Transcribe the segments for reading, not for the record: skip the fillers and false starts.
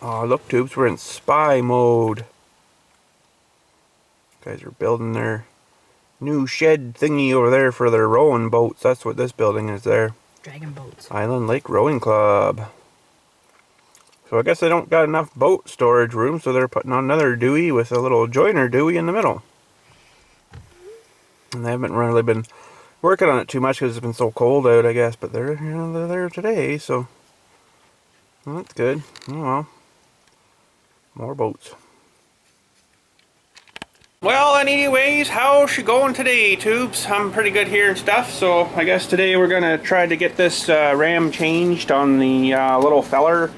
Oh, look, tubes, we're in spy mode. Guys are building their new shed thingy over there for their rowing boats. That's what this building is there. Dragon boats. Island Lake Rowing Club. So I guess they don't got enough boat storage room, so they're putting on another doowee with a little joiner doowee in the middle. And they haven't really been working on it too much because it's been so cold out, I guess. But they're there today, so well, that's good. Oh well, more boats. Well, anyways, how's she going today, tubes? I'm pretty good here and stuff, so I guess today we're gonna try to get this ram changed on the little feller,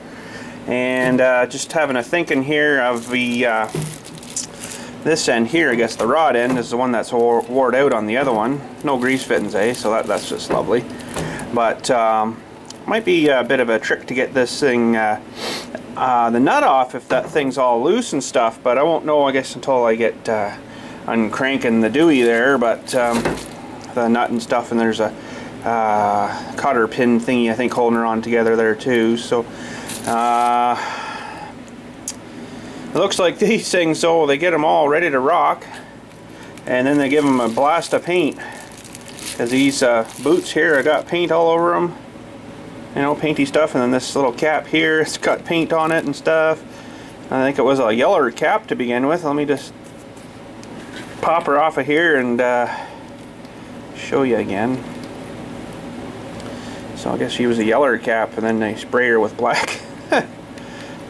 and just having a thinking here of the this end here. I guess the rod end is the one that's wore out on the other one. No grease fittings, so that's just lovely. But might be a bit of a trick to get this thing the nut off if that thing's all loose and stuff, but I won't know, I guess, until I get uncranking the doowee there. But the nut and stuff, and there's a cotter pin thingy I think holding her on together there too. So it looks like these things, so they get them all ready to rock, and then they give them a blast of paint, because these boots here, I got paint all over them. You know, painty stuff, and then this little cap here, it's got paint on it and stuff. I think it was a yeller cap to begin with. Let me just pop her off of here and show you again. So I guess she was a yeller cap, and then they spray her with black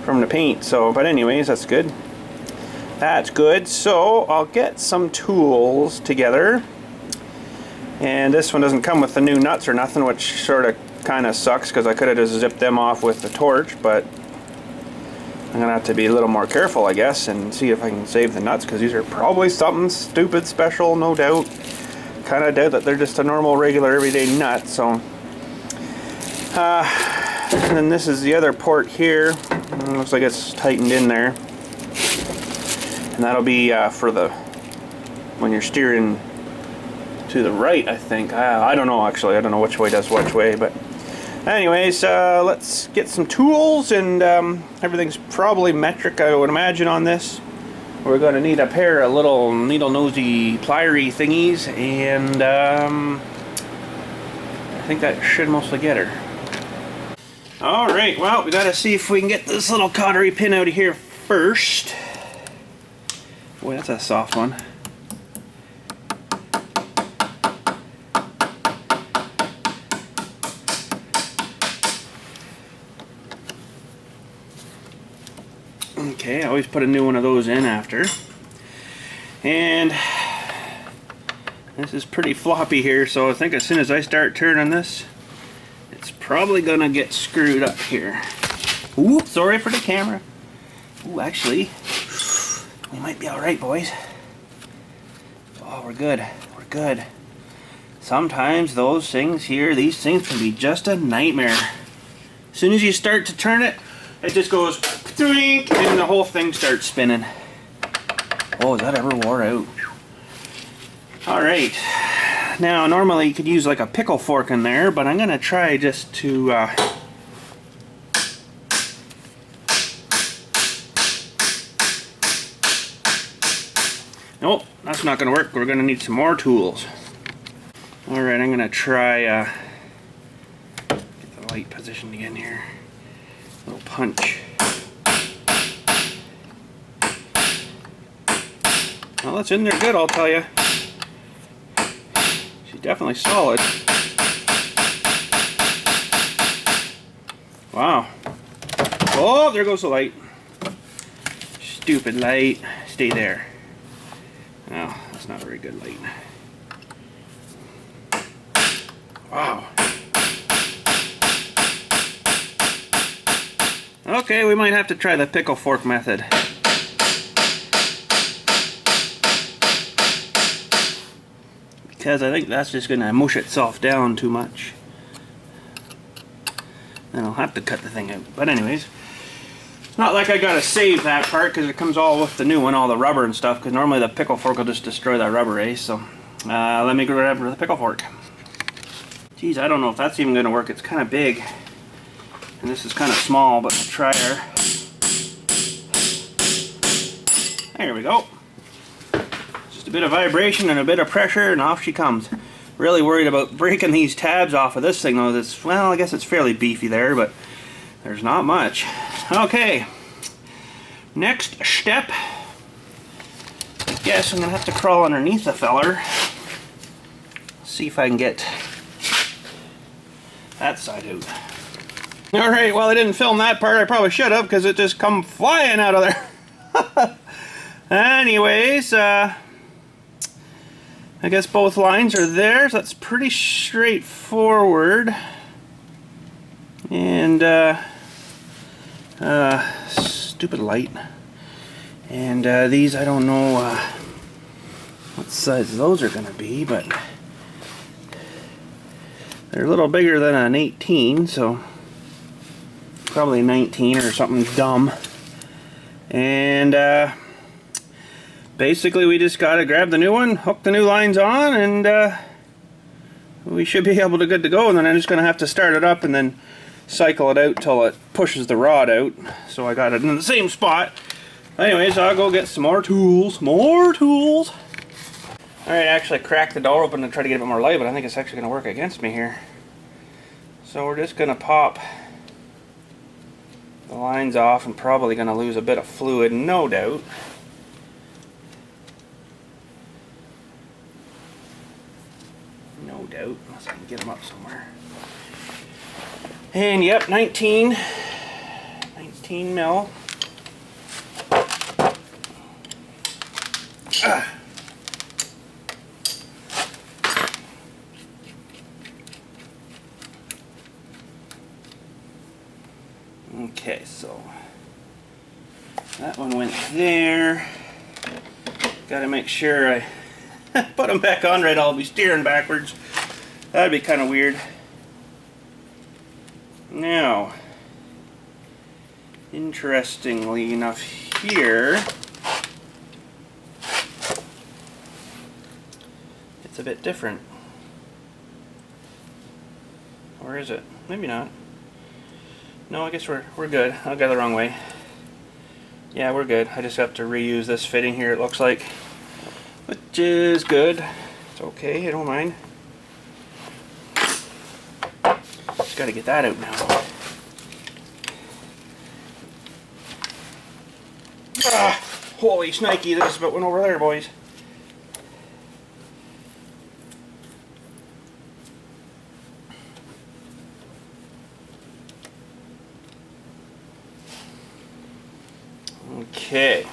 from the paint. So, but anyways, that's good. That's good. So I'll get some tools together. And this one doesn't come with the new nuts or nothing, which sort of kind of sucks, because I could have just zipped them off with the torch, but I'm gonna have to be a little more careful, I guess, and see if I can save the nuts, because these are probably something stupid special, no doubt. Kind of doubt that they're just a normal, regular, everyday nut. So and then this is the other port here. Looks like it's tightened in there, and that'll be for the when you're steering to the right, I think. I don't know, actually. I don't know which way does which way, but anyways, let's get some tools, and everything's probably metric, I would imagine, on this. We're going to need a pair of little needle-nosy plier-y thingies, and I think that should mostly get her. Alright, well, we got to see if we can get this little cottery pin out of here first. Boy, that's a soft one. Okay, I always put a new one of those in after. And this is pretty floppy here, so I think as soon as I start turning this, it's probably gonna get screwed up here. Ooh, sorry for the camera. Ooh, actually, we might be alright, boys. Oh, we're good. We're good. Sometimes those things here, these things can be just a nightmare. As soon as you start to turn it, it just goes twink, and the whole thing starts spinning. Oh, is that ever wore out? Alright. Now, normally you could use like a pickle fork in there, but I'm going to try just to nope, that's not going to work. We're going to need some more tools. Alright, I'm going to try get the light positioned again here. Little punch. Well, that's in there good, I'll tell you. She's definitely solid. Wow. Oh, there goes the light. Stupid light. Stay there. Oh, that's not a very good light. Wow. Okay, we might have to try the pickle fork method. Because I think that's just going to mush itself down too much. Then I'll have to cut the thing out. But anyways, it's not like I got to save that part, because it comes all with the new one, all the rubber and stuff, because normally the pickle fork will just destroy that rubber, So let me grab the pickle fork. Geez, I don't know if that's even going to work. It's kind of big. And this is kind of small, but I'll try her. There we go. Just a bit of vibration and a bit of pressure and off she comes. Really worried about breaking these tabs off of this thing though. That's, well, I guess it's fairly beefy there, but there's not much. Okay, next step. I guess I'm gonna have to crawl underneath the feller. See if I can get that side out. Alright, well I didn't film that part. I probably should have, because it just come flying out of there. Anyways, I guess both lines are there, so that's pretty straightforward. And stupid light. And these, I don't know what size those are going to be, but they're a little bigger than an 18, so probably 19 or something dumb. And basically we just got to grab the new one, hook the new lines on, and we should be able to good to go. And then I'm just going to have to start it up and then cycle it out till it pushes the rod out. So I got it in the same spot. Anyways, I'll go get some more tools. Alright, actually cracked the door open to try to get a bit more light, but I think it's actually going to work against me here. So we're just going to pop the lines off and probably going to lose a bit of fluid, no doubt. No doubt, unless I can get them up somewhere. And yep, 19 mil. Okay, so that one went there. Got to make sure I put them back on right. I'll be steering backwards. That'd be kind of weird. Now, interestingly enough here, it's a bit different. Or is it? Maybe not. No, I guess we're good. I got it the wrong way. Yeah, we're good. I just have to reuse this fitting here, it looks like. Which is good. It's okay, I don't mind. Just gotta get that out now. Ah, holy snikey, this about went over there, boys. Okay.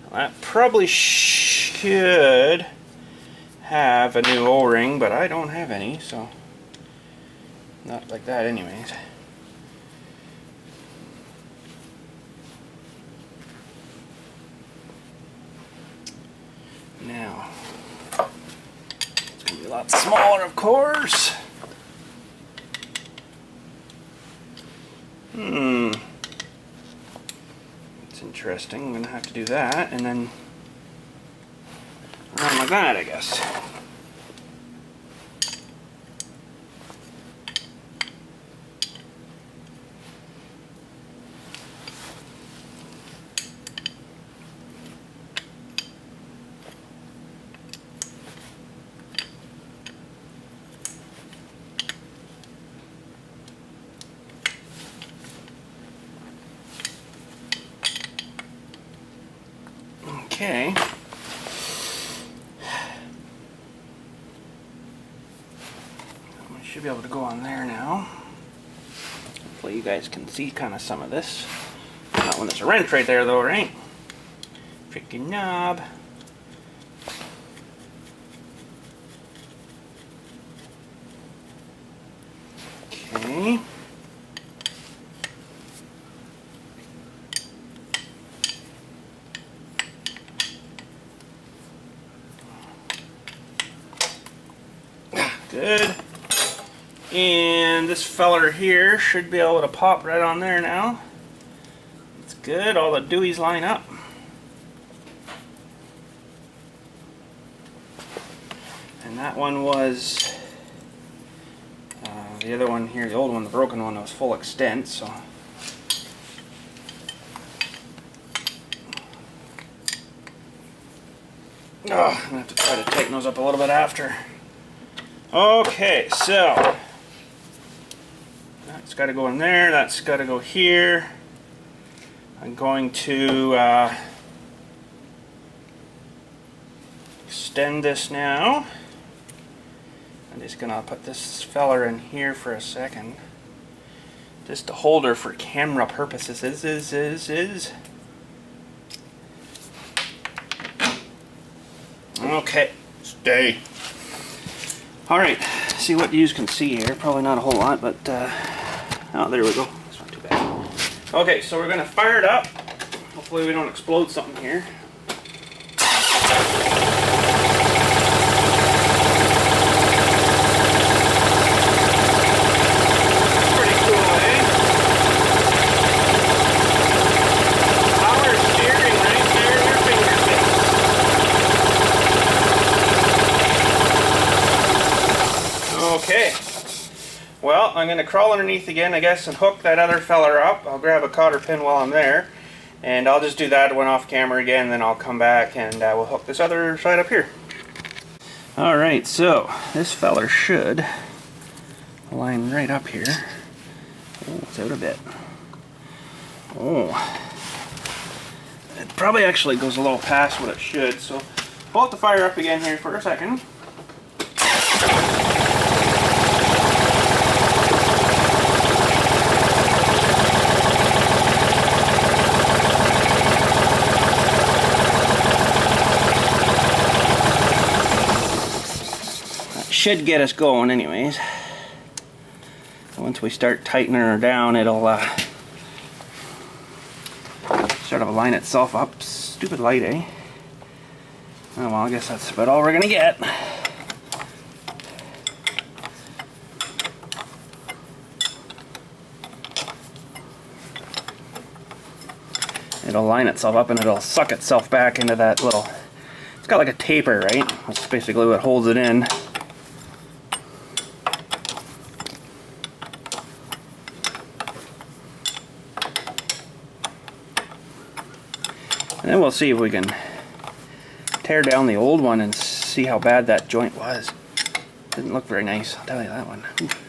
Well, that probably should have a new O-ring, but I don't have any, so not like that anyways. Now, it's going to be a lot smaller, of course. It's interesting. I'm going to have to do that, and then around like that, I guess. Okay. I should be able to go on there now. Hopefully you guys can see kind of some of this. Not when there's a wrench right there though, right? Freaking knob. Okay. Good. And this feller here should be able to pop right on there now. It's good. All the deweys line up. And that one was the other one here, the old one, the broken one, was full extent, so Oh, I'm gonna have to try to tighten those up a little bit after. Okay, so that's got to go in there. That's got to go here. I'm going to extend this now. I'm just gonna put this feller in here for a second. Just a holder for camera purposes. Okay, stay. Alright, see what you can see here. Probably not a whole lot, but oh, there we go. That's not too bad. Okay, so we're gonna fire it up. Hopefully we don't explode something here. Okay, well, I'm going to crawl underneath again, I guess, and hook that other feller up. I'll grab a cotter pin while I'm there, and I'll just do that one off camera again, then I'll come back and we'll hook this other side up here. Alright, so this feller should line right up here. Oh, it's out a bit. Oh, it probably actually goes a little past what it should, so I'll have to fire up again here for a second. Should get us going anyways. Once we start tightening her down, it'll sort of line itself up. Stupid light, eh? Oh well, I guess that's about all we're gonna get. It'll line itself up and it'll suck itself back into that little... It's got like a taper, right? That's basically what holds it in. And then we'll see if we can tear down the old one and see how bad that joint was. Didn't look very nice, I'll tell you that one. Oof.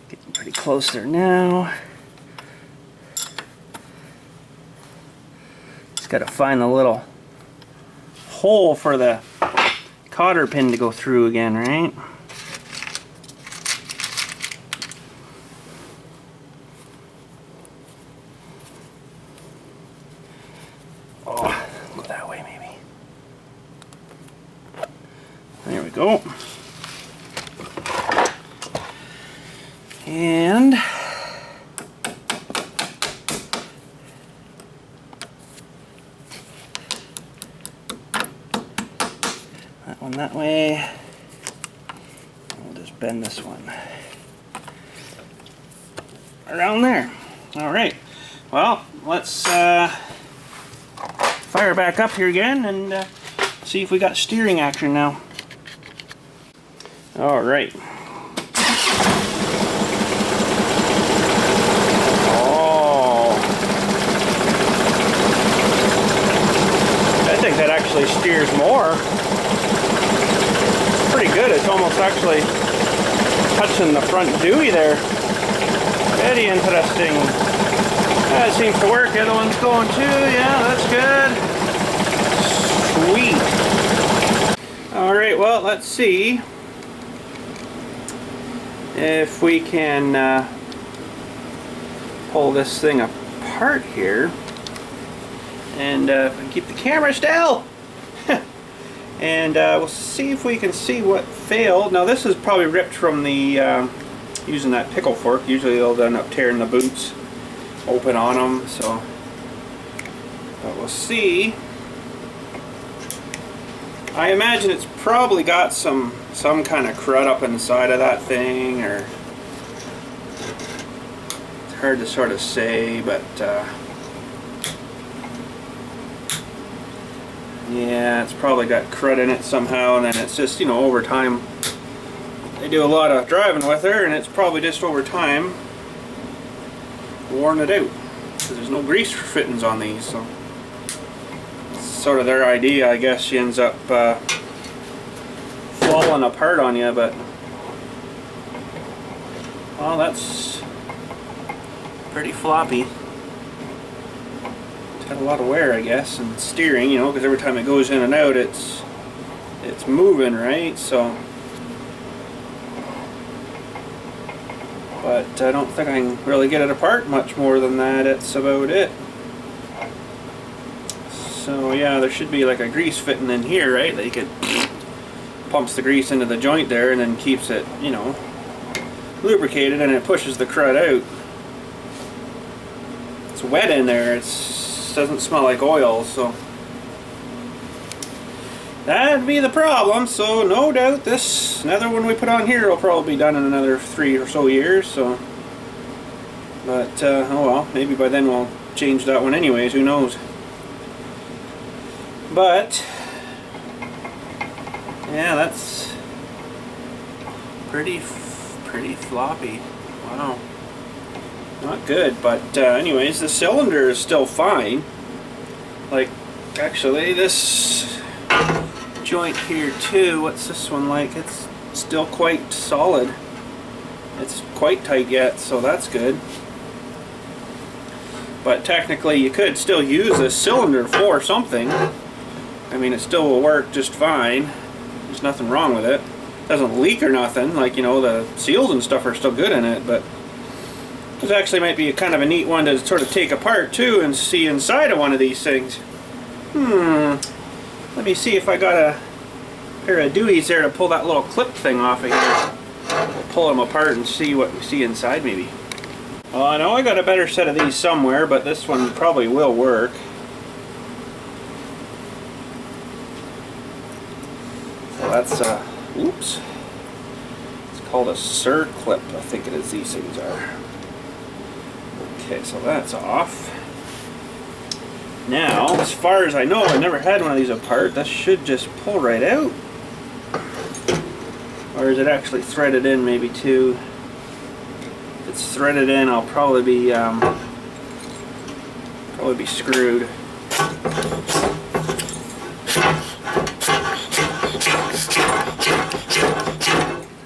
Getting pretty close there now. Just got to find the little hole for the cotter pin to go through again, right? Oh, go that way maybe. There we go. And that one that way. We'll just bend this one around there. All right. Well, let's fire back up here again and see if we got steering action now. All right. Oh, I think that actually steers more. It's pretty good. It's almost actually touching the front doowee there. Very interesting. That seems to work. The other one's going too. Yeah, that's good. Sweet. Alright, well, let's see if we can pull this thing apart here. And keep the camera still. And we'll see if we can see what failed. Now, this is probably ripped from the using that pickle fork. Usually they'll end up tearing the boots open on them, so but we'll see. I imagine it's probably got some kind of crud up inside of that thing, or it's hard to sort of say, but yeah, it's probably got crud in it somehow, and then it's just, you know, over time they do a lot of driving with her, and it's probably just over time worn it out. because there's no grease fittings on these, so it's sort of their idea. I guess she ends up falling apart on you, but well, that's pretty floppy. It's got a lot of wear, I guess, and steering, you know, because every time it goes in and out, it's moving, right? So, but I don't think I can really get it apart much more than that. It's about it. So yeah, there should be like a grease fitting in here, right? Like it pumps the grease into the joint there and then keeps it, you know, lubricated, and it pushes the crud out. It's wet in there. It doesn't smell like oil, so that'd be the problem. So no doubt this another one we put on here will probably be done in another 3 or so years. So, but oh well, maybe by then we'll change that one anyways. Who knows? But yeah, that's pretty floppy. Wow, not good. But anyways, the cylinder is still fine. Like, actually, this joint here too, what's this one like? It's still quite solid. It's quite tight yet, so that's good. But technically you could still use this cylinder for something. I mean, it still will work just fine. There's nothing wrong with it. It doesn't leak or nothing, like, you know, the seals and stuff are still good in it, but this actually might be kind of a neat one to sort of take apart too and see inside of one of these things. Let me see if I got a pair of dowees there to pull that little clip thing off of here. We'll pull them apart and see what we see inside maybe. Well, I know I got a better set of these somewhere, but this one probably will work. So that's oops. It's called a circlip, I think it is. These things are. Okay, so that's off. Now, as far as I know, I never had one of these apart. That should just pull right out. Or is it actually threaded in maybe too? If it's threaded in, I'll probably be screwed.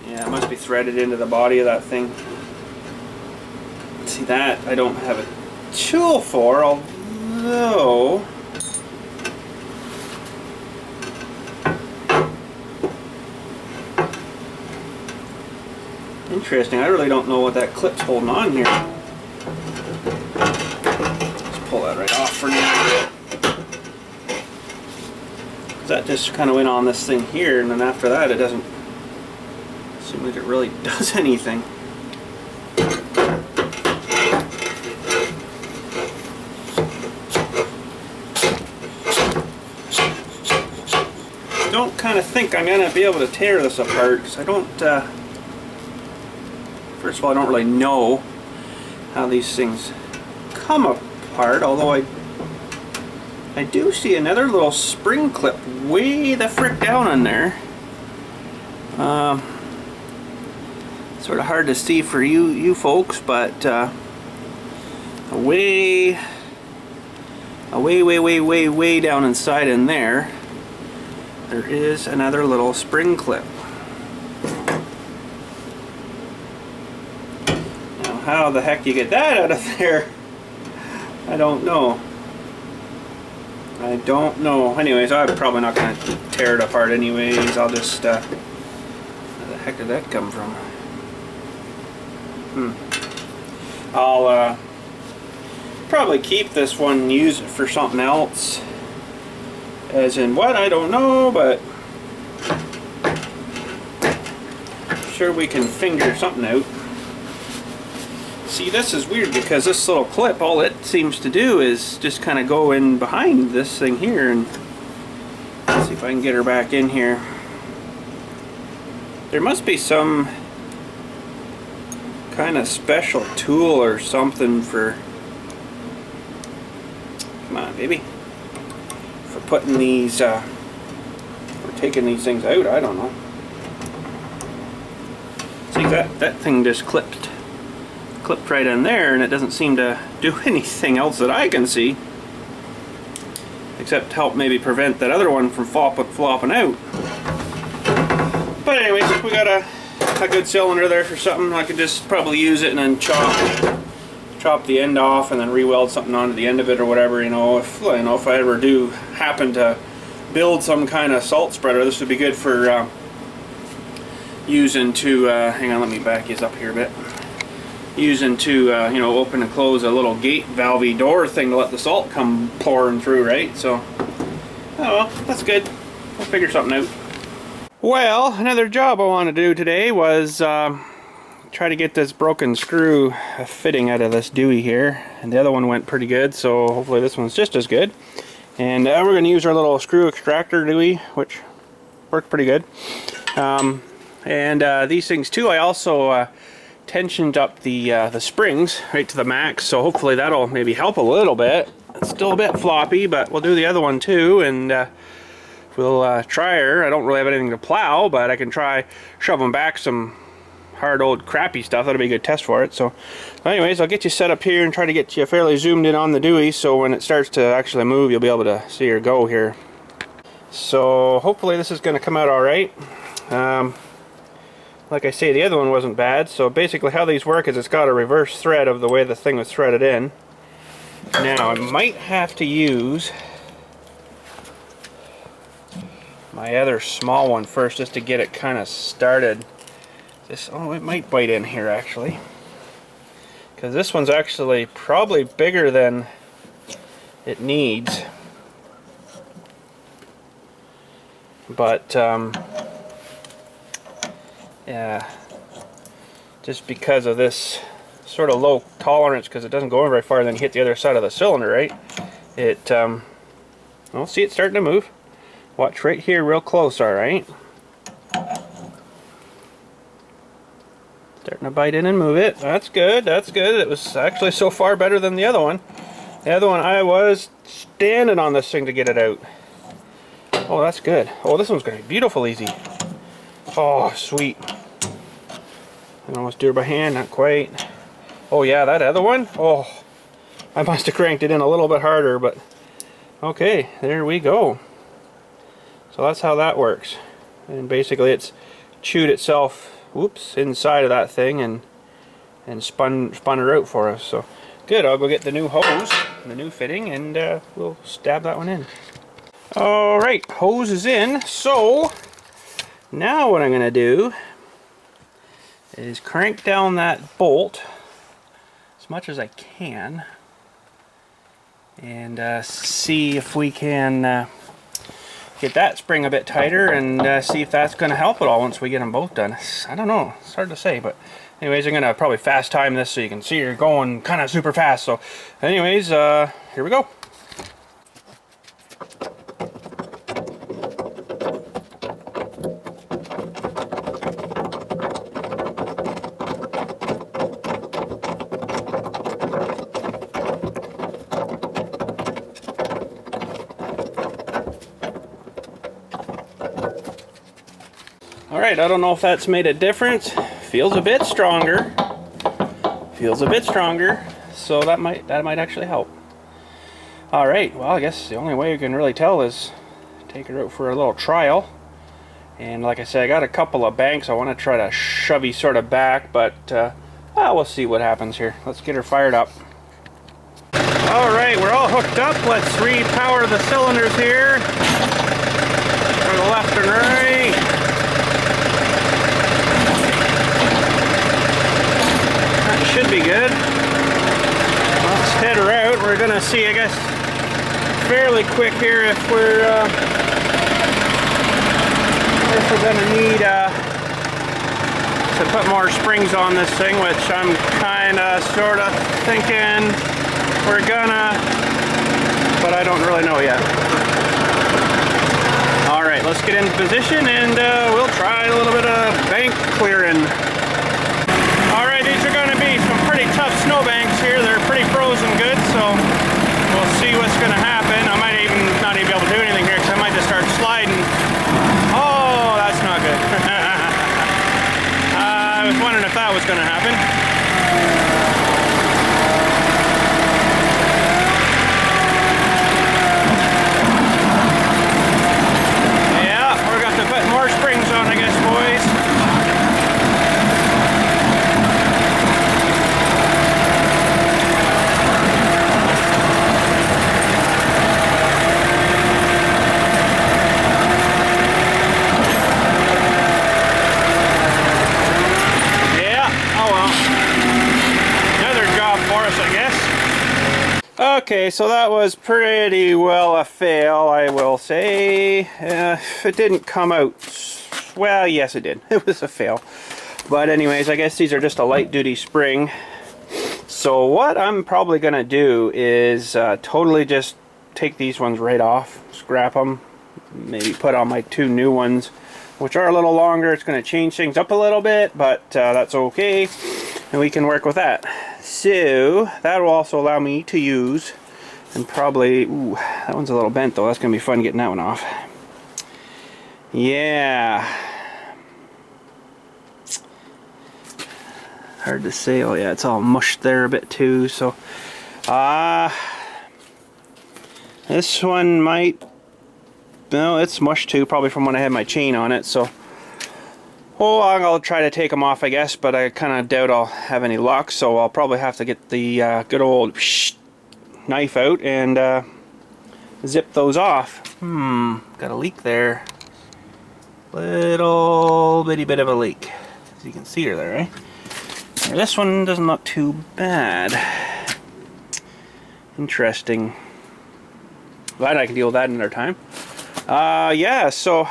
Yeah, it must be threaded into the body of that thing. See, that I don't have a tool for, although interesting. I really don't know what that clip's holding on here. Let's pull that right off for now. That just kind of went on this thing here, and then after that it doesn't seem like it really does anything. Don't kind of think I'm gonna be able to tear this apart, because I don't first of all, I don't really know how these things come apart, although I do see another little spring clip way the frick down in there. Sort of hard to see for you folks, but way down inside in there is another little spring clip. Now, how the heck you get that out of there, I don't know. Anyways, I'm probably not going to tear it apart anyways. I'll just, where the heck did that come from? I'll probably keep this one and use it for something else. As in what? I don't know, but I'm sure we can figure something out. See, this is weird because this little clip, all it seems to do is just kind of go in behind this thing here, and let's see if I can get her back in here. There must be some kind of special tool or something for, come on baby, for putting these, for taking these things out. I don't know. See, that thing just clipped clipped right in there, and it doesn't seem to do anything else that I can see, except help maybe prevent that other one from flopping out. But anyways, we got a good cylinder there for something. I could just probably use it and then chop the end off and then re-weld something onto the end of it or whatever. If I ever do happen to build some kind of salt spreader, this would be good for using to hang on, let me back these up here a bit. Using to open and close a little gate valvey door thing to let the salt come pouring through, right? So, oh well, that's good. We'll figure something out. Well, another job I wanted to do today was try to get this broken screw fitting out of this doowee here, and the other one went pretty good, so hopefully this one's just as good. And we're going to use our little screw extractor doowee, which worked pretty good. These things too, I also tensioned up the springs right to the max, so hopefully that'll maybe help a little bit. It's still a bit floppy, but we'll do the other one too, and we'll try her. I don't really have anything to plow, but I can try shoving back some hard old crappy stuff. That'll be a good test for it. So anyways, I'll get you set up here and try to get you fairly zoomed in on the doowee, so when it starts to actually move, you'll be able to see her go here. So hopefully this is going to come out alright. Like I say, the other one wasn't bad. So basically how these work is it's got a reverse thread of the way the thing was threaded in. Now I might have to use my other small one first just to get it kind of started. Oh, it might bite in here actually, because this one's actually probably bigger than it needs. But yeah, just because of this sort of low tolerance, because it doesn't go in very far and then you hit the other side of the cylinder, right? It well, see, it's starting to move. Watch right here real close, alright? Starting to bite in and move it. That's good, that's good. It was actually so far better than the other one. The other one, I was standing on this thing to get it out. Oh, that's good. Oh, this one's going to be beautiful easy. Oh, sweet. I almost do it by hand, not quite. Oh yeah, that other one? Oh, I must have cranked it in a little bit harder, but okay, there we go. So that's how that works. And basically it's chewed itself, whoops, inside of that thing and spun her out for us. So good, I'll go get the new hose, the new fitting, and we'll stab that one in. Alright, hose is in. So now what I'm going to do is crank down that bolt as much as I can and see if we can get that spring a bit tighter and see if that's going to help at all once we get them both done. I don't know, it's hard to say, but anyways, I'm going to probably fast time this so you can see her going kind of super fast. So anyways, here we go. Alright, I don't know if that's made a difference. Feels a bit stronger. Feels a bit stronger. So that might actually help. Alright, well I guess the only way you can really tell is take her out for a little trial. And like I said, I got a couple of banks I want to try to shovey sort of back, but we'll see what happens here. Let's get her fired up. Alright, we're all hooked up. Let's repower the cylinders here. For the left and right. Should be good. Let's head her out. We're gonna see, I guess, fairly quick here if we're gonna need to put more springs on this thing, which I'm kind of sort of thinking we're gonna, but I don't really know yet. All right, let's get into position and we'll try a little bit of bank clearing. Alright, these are going to be some pretty tough snowbanks here. They're pretty frozen good, so we'll see what's going to happen. I might not even be able to do anything here because I might just start sliding. Oh, that's not good. I was wondering if that was going to happen. Okay, so that was pretty well a fail, I will say. It didn't come out... Well, yes it did. It was a fail. But anyways, I guess these are just a light-duty spring. So what I'm probably going to do is totally just take these ones right off, scrap them, maybe put on my 2 new ones, which are a little longer. It's going to change things up a little bit, but that's okay, and we can work with that. So that will also allow me to use, and probably, ooh, that one's a little bent though. That's going to be fun getting that one off. Yeah. Hard to say. Oh yeah, it's all mushed there a bit too. So, this one might. No, it's mushed too, probably from when I had my chain on it. So, oh, I'll try to take them off, I guess, but I kind of doubt I'll have any luck. So I'll probably have to get the good old knife out and zip those off. Got a leak there. Little bitty bit of a leak, as you can see her there, right? This one doesn't look too bad. Interesting. Glad I can deal with that another time. Yeah, so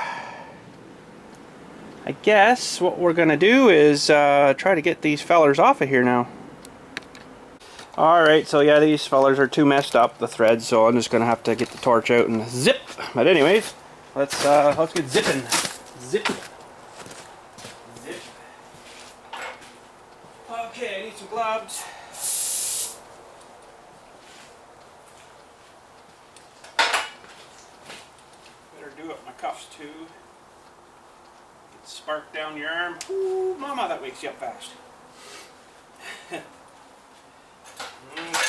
I guess what we're gonna do is try to get these fellers off of here now. Alright, so yeah, these fellers are too messed up, the threads, so I'm just gonna have to get the torch out and zip. But anyways, let's get zipping. Zip. Zip. Okay, I need some gloves. Better do up my cuffs too. Get spark down your arm. Ooh, mama, that wakes you up fast.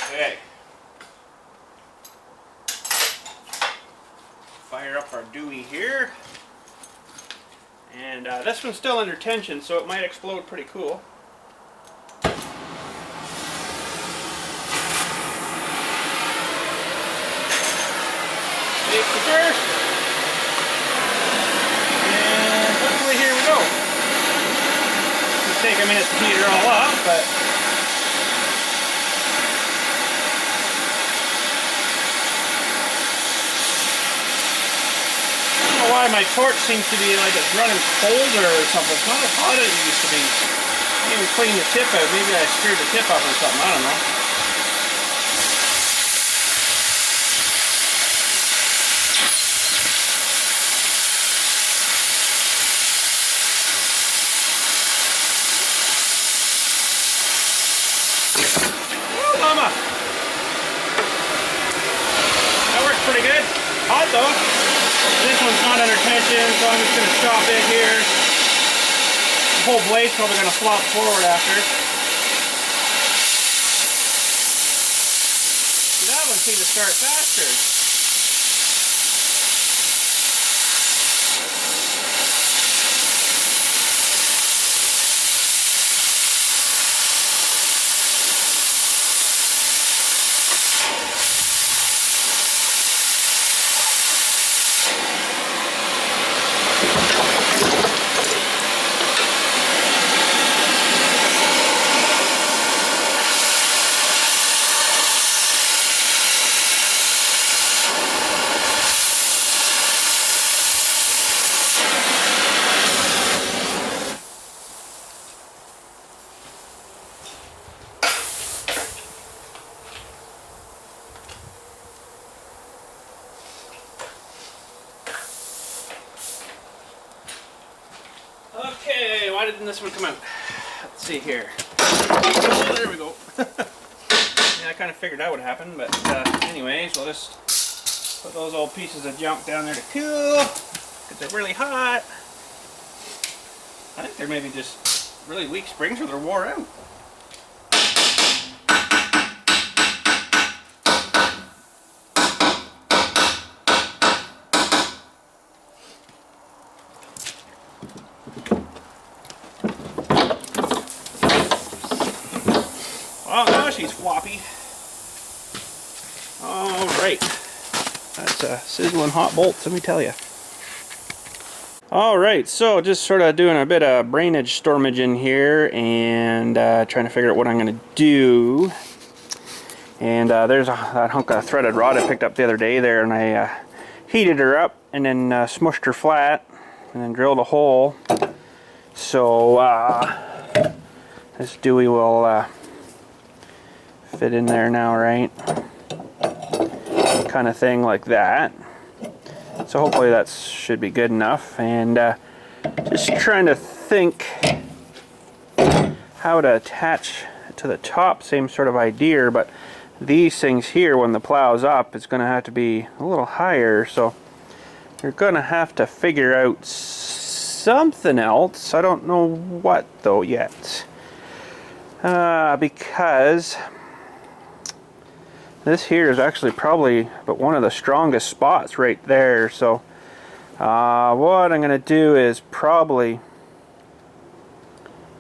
Okay. Fire up our doowee here. And this one's still under tension, so it might explode pretty cool. Safety first. And hopefully here we go. It'll take a minute to heat it all up, but why my torch seems to be like it's running colder or something. It's not as hot as it used to be. I didn't even clean the tip out. Maybe I screwed the tip up or something. I don't know. Woo, mama! That works pretty good. Hot though. This one's not under tension, so I'm just going to stop it here. The whole blade's probably going to flop forward after. See, that one seemed to start faster. Okay, why didn't this one come out? Let's see here. Oh, there we go. Yeah, I kind of figured that would happen, but anyways, we'll just put those old pieces of junk down there to cool, because they're really hot. I think they're maybe just really weak springs or they're wore out. Oh, now she's floppy. Alright. That's a sizzling hot bolt, let me tell you. Alright, so just sort of doing a bit of brainstorming here and trying to figure out what I'm going to do. And there's that hunk of threaded rod I picked up the other day there, and I heated her up and then smushed her flat and then drilled a hole. So this doowee will fit in there now, right? Kind of thing like that. So hopefully that should be good enough. And just trying to think how to attach to the top, same sort of idea, but these things here, when the plow's up, it's going to have to be a little higher, so you're going to have to figure out something else. I don't know what though yet, because this here is actually probably but one of the strongest spots right there. So what I'm going to do is probably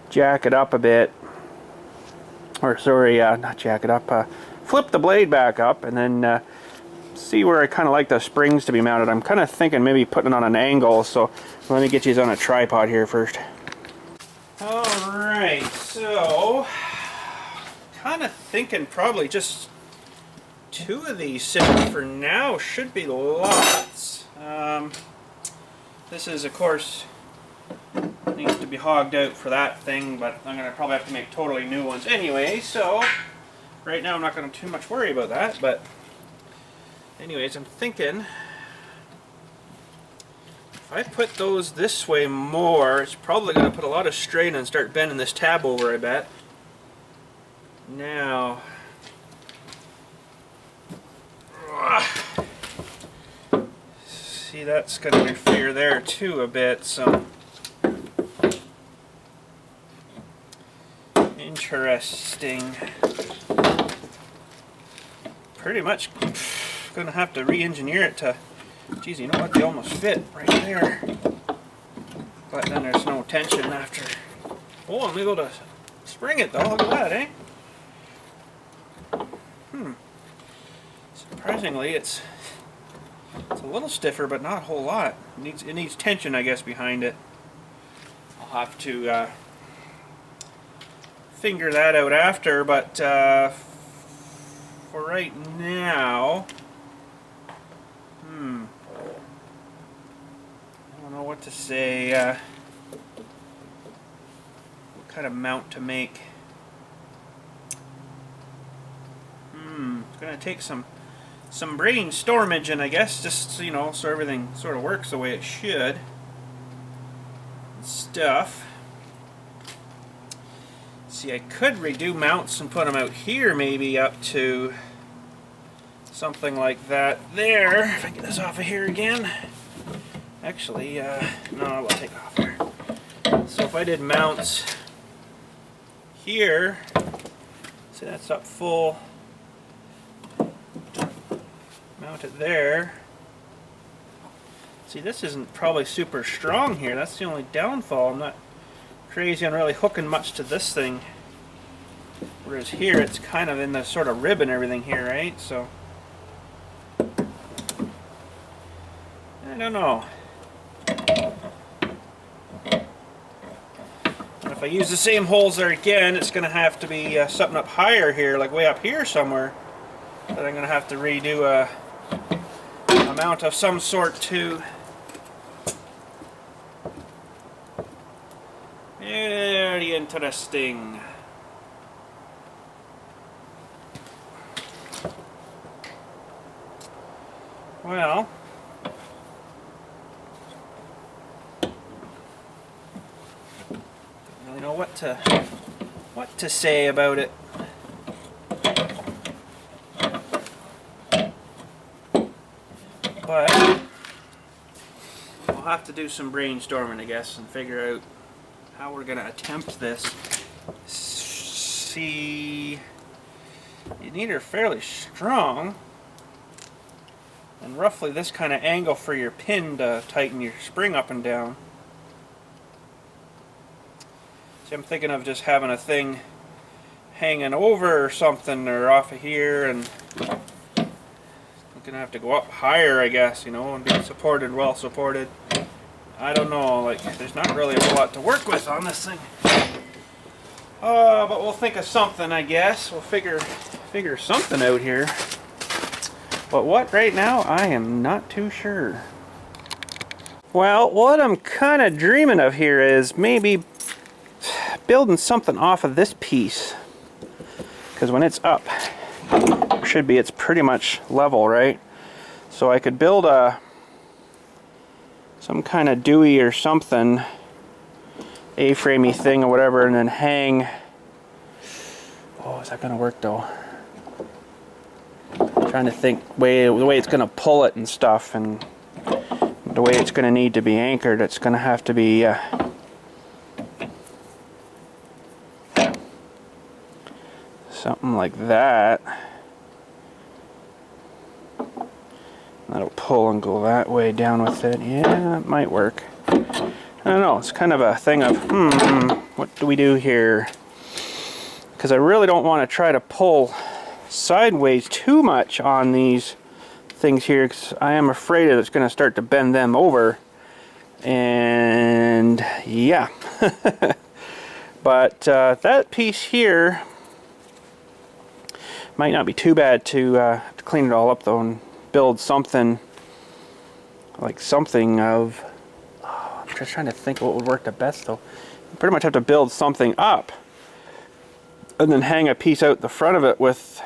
jack it up a bit, or sorry, not jack it up, flip the blade back up and then see where I kind of like the springs to be mounted. I'm kind of thinking maybe putting it on an angle, so let me get these on a tripod here first. Alright, so kind of thinking probably just 2 of these sitting for now should be lots. This is, of course, needs to be hogged out for that thing, but I'm going to probably have to make totally new ones anyway, so right now I'm not going to too much worry about that. But anyways, I'm thinking if I put those this way more, it's probably going to put a lot of strain and start bending this tab over, I bet. Now, see, that's going to interfere there too a bit, so interesting. Pretty much going to have to re-engineer it to, geez, you know what, they almost fit right there, but then there's no tension after. Oh, I'm able to spring it though, look at that, eh? Surprisingly, it's a little stiffer, but not a whole lot. It needs tension, I guess, behind it. I'll have to figure that out after, but for right now, I don't know what to say. What kind of mount to make? It's going to take some brainstorming, I guess, just, you know, so everything sort of works the way it should. And stuff. See, I could redo mounts and put them out here, maybe up to something like that there. If I get this off of here again. Actually, no, I will take it off there. So if I did mounts here, see, that's up full. Mount it there. See, this isn't probably super strong here. That's the only downfall. I'm not crazy on really hooking much to this thing. Whereas here, it's kind of in the sort of rib and everything here, right? So, I don't know. And if I use the same holes there again, it's going to have to be something up higher here, like way up here somewhere. That I'm going to have to redo a mount of some sort too. Very interesting. Well, don't really know what to say about it. But we'll have to do some brainstorming, I guess, and figure out how we're going to attempt this. See, you need her fairly strong, and roughly this kind of angle for your pin to tighten your spring up and down. See, I'm thinking of just having a thing hanging over or something, or off of here, and I'm gonna have to go up higher, I guess, you know, and be supported, well supported. I don't know, like, there's not really a whole lot to work with on this thing. But we'll think of something, I guess. We'll figure figure something out here. But what right now, I am not too sure. Well, what I'm kind of dreaming of here is maybe building something off of this piece. Because when it's up, it's pretty much level, right? So I could build some kind of doowee or something, A-framey thing or whatever, and then hang. Oh, is that gonna work though? I'm trying to think the way it's gonna pull it and stuff, and the way it's gonna need to be anchored. It's gonna have to be something like that. That'll pull and go that way down with it. Yeah, it might work. I don't know. It's kind of a thing of, what do we do here? Because I really don't want to try to pull sideways too much on these things here, because I am afraid that it's going to start to bend them over. And yeah. But that piece here might not be too bad to clean it all up though, and build something like something of, I'm just trying to think what would work the best though. You pretty much have to build something up and then hang a piece out the front of it with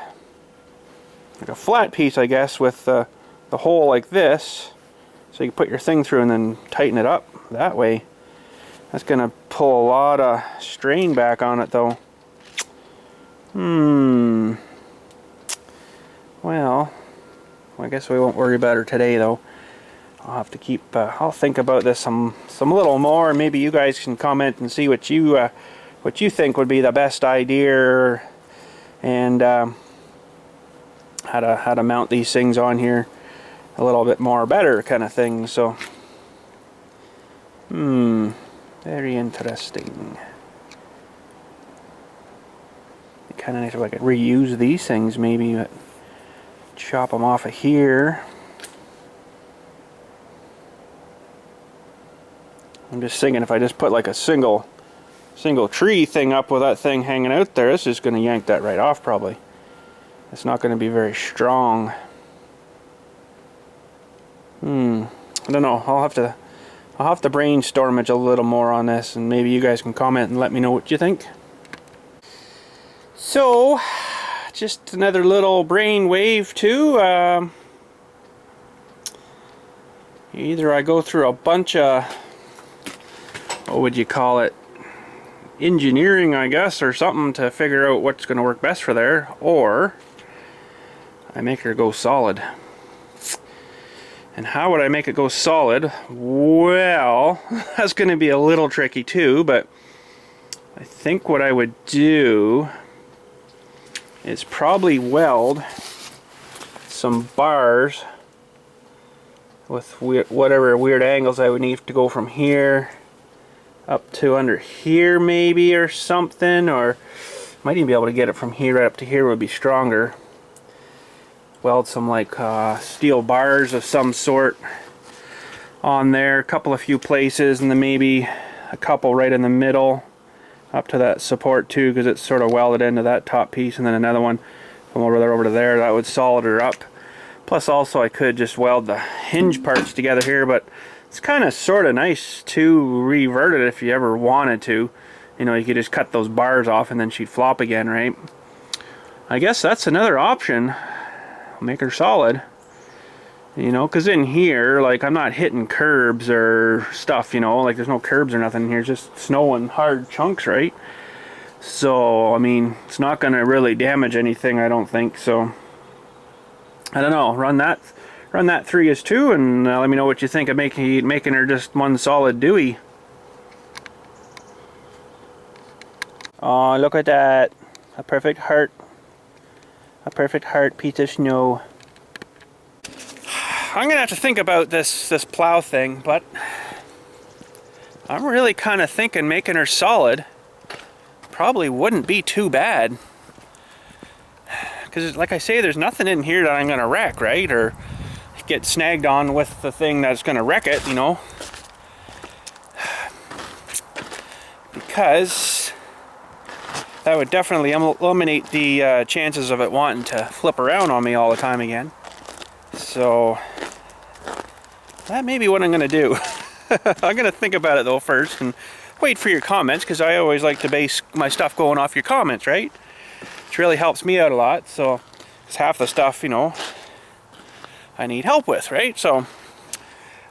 like a flat piece, I guess, with the hole like this, so you can put your thing through and then tighten it up that way. That's gonna pull a lot of strain back on it though. Well, I guess we won't worry about her today though. I'll have to keep, I'll think about this some little more. Maybe you guys can comment and see what you think would be the best idea, and how to mount these things on here a little bit more better kind of thing. So, very interesting. It'd be kind of nice if I could reuse these things maybe, but chop them off of here. I'm just thinking if I just put like a single tree thing up with that thing hanging out there, it's just going to yank that right off probably. It's not going to be very strong. I don't know. I'll have to brainstorm it a little more on this, and maybe you guys can comment and let me know what you think. So, just another little brain wave too. Either I go through a bunch of, what would you call it, engineering, I guess, or something to figure out what's going to work best for there, or I make her go solid. And how would I make it go solid? Well, that's going to be a little tricky too, but I think what I would do is probably weld some bars with whatever weird angles I would need to go from here up to under here maybe, or something, or might even be able to get it from here right up to here would be stronger. Weld some like steel bars of some sort on there, a few places, and then maybe a couple right in the middle up to that support too, because it's sort of welded into that top piece, and then another one from over to there. That would solid her up. Plus also I could just weld the hinge parts together here, but it's kind of sort of nice to revert it if you ever wanted to. You know, you could just cut those bars off and then she'd flop again, right? I guess that's another option. Make her solid, you know, because in here, like, I'm not hitting curbs or stuff, you know, like there's no curbs or nothing in here, just snow and hard chunks, right? So I mean, it's not going to really damage anything, I don't think. So I don't know, run that through us too, and let me know what you think of making her just one solid doowee. Oh, look at that, a perfect heart piece of snow. I'm gonna have to think about this plow thing, but I'm really kind of thinking making her solid probably wouldn't be too bad, because like I say, there's nothing in here that I'm gonna wreck, right, or get snagged on with the thing that's gonna wreck it, you know, because that would definitely eliminate the chances of it wanting to flip around on me all the time again. So that may be what I'm going to do. I'm going to think about it though first and wait for your comments, because I always like to base my stuff going off your comments, right? Which really helps me out a lot. So it's half the stuff, you know, I need help with, right? So,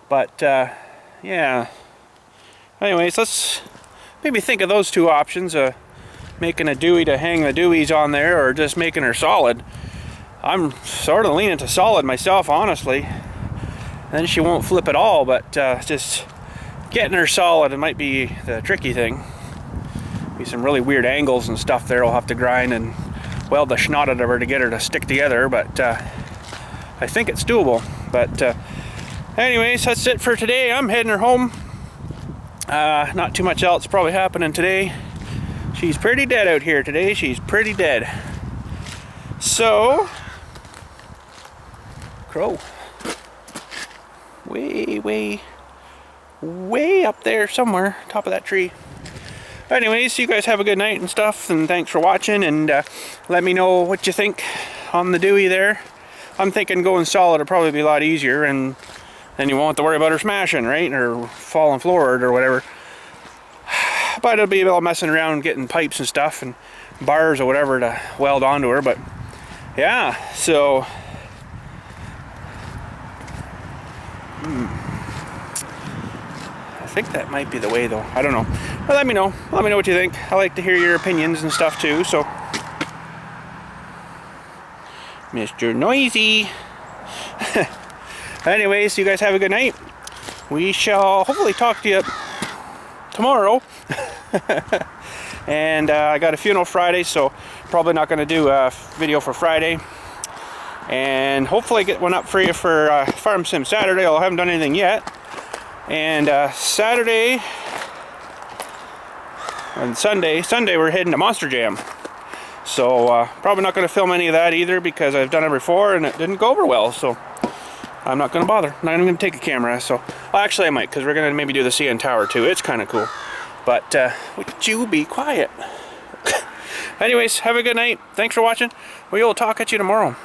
but yeah. Anyways, let's maybe think of those two options. Making a dewey to hang the deweys on there, or just making her solid. I'm sort of leaning to solid myself, honestly. Then she won't flip at all, but just getting her solid, it might be the tricky thing. Be some really weird angles and stuff there. I'll have to grind and weld the schnout out of her to get her to stick together, but I think it's doable. But anyways, that's it for today. I'm heading her home. Not too much else probably happening today. She's pretty dead out here today. She's pretty dead. So, crow. Way up there somewhere, top of that tree. Anyways, you guys have a good night and stuff, and thanks for watching, and let me know what you think on the dewey there. I'm thinking going solid would probably be a lot easier, and then you won't have to worry about her smashing, right? Or falling forward or whatever. But it'll be a little messing around getting pipes and stuff and bars or whatever to weld onto her. But yeah, so I think that might be the way though. I don't know. But let me know. Let me know what you think. I like to hear your opinions and stuff too. So Mr. Noisy. Anyways, you guys have a good night. We shall hopefully talk to you tomorrow. And I got a funeral Friday, so probably not going to do a video for Friday. And hopefully get one up for you for Farm Sim Saturday. I haven't done anything yet. And Saturday and Sunday we're heading to Monster Jam. So probably not going to film any of that either, because I've done it before and it didn't go over well. So I'm not going to bother. Not even going to take a camera. So, well, actually I might, because we're going to maybe do the CN Tower too. It's kind of cool. But would you be quiet? Anyways, have a good night. Thanks for watching. We will talk at you tomorrow.